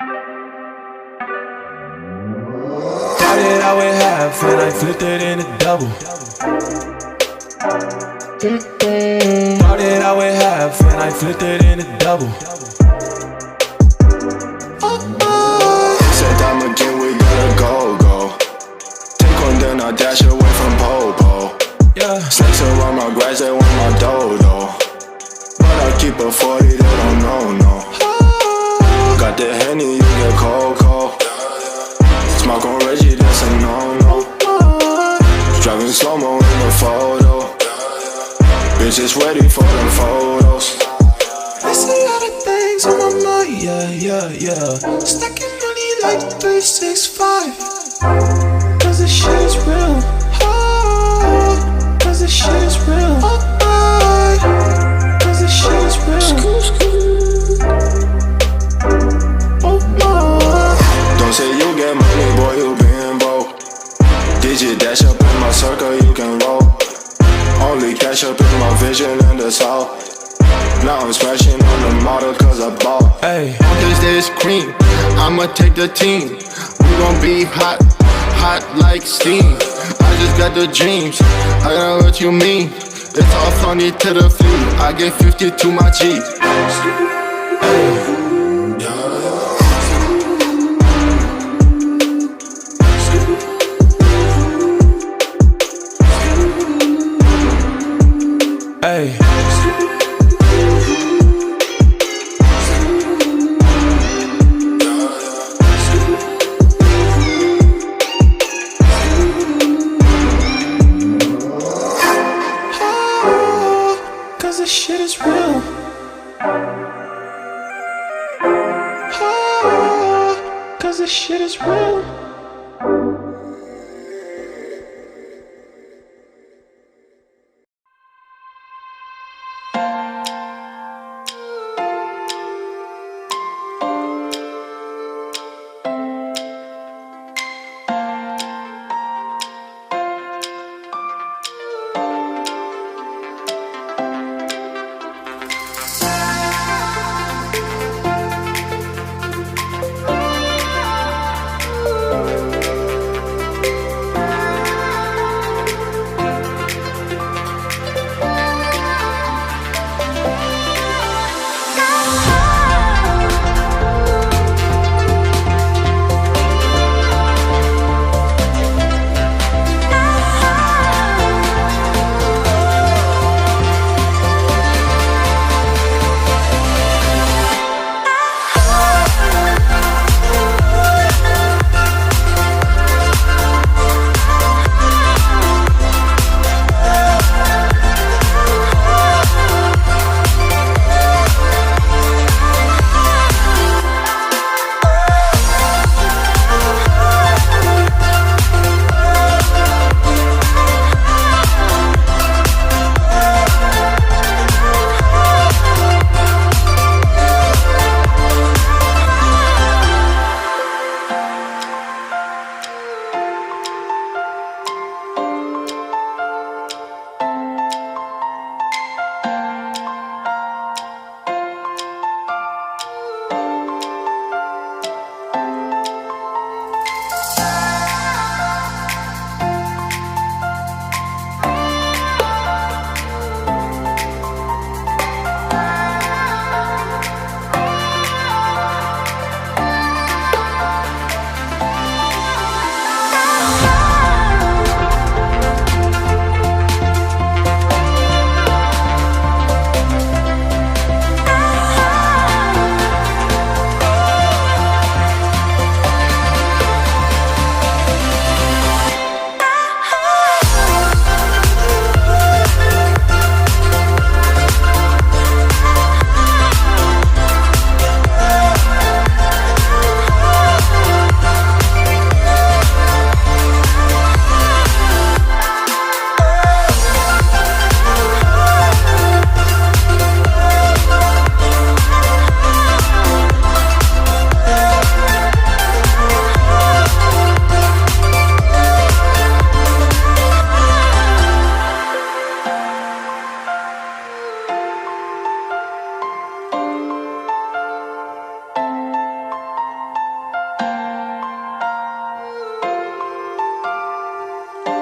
Started out with half and I flipped it into double. Started out with half and I flipped it into double. Said time again, we gotta go. Take one, then I dash away from Popo. Yeah. Snakes around my grass, they want my dodo. But I keep a 40, they don't know, no. Got the Henny, you get cocoa. Smoke on Reggie, that's a no-no. Driving slow-mo in the photo. Bitches ready for them photos. I see all the things on my mind, yeah. Stacking money like 365. Cause this shit is real. Cause this shit is real. Cause this shit is real. Oh my. Don't say you get money, boy, you been broke. Digit dash up in my circle, you can roll. Only cash up in my vision and that's all. Now I'm smashing on the model cause I bought. Hey, Cause there's cream, I'ma take the team. We gon' be hot like steam. I just got the dreams, I know what you mean. It's all funny to the fleet, I get 50 to my G. hey. Cause this shit is real. Cause this shit is real.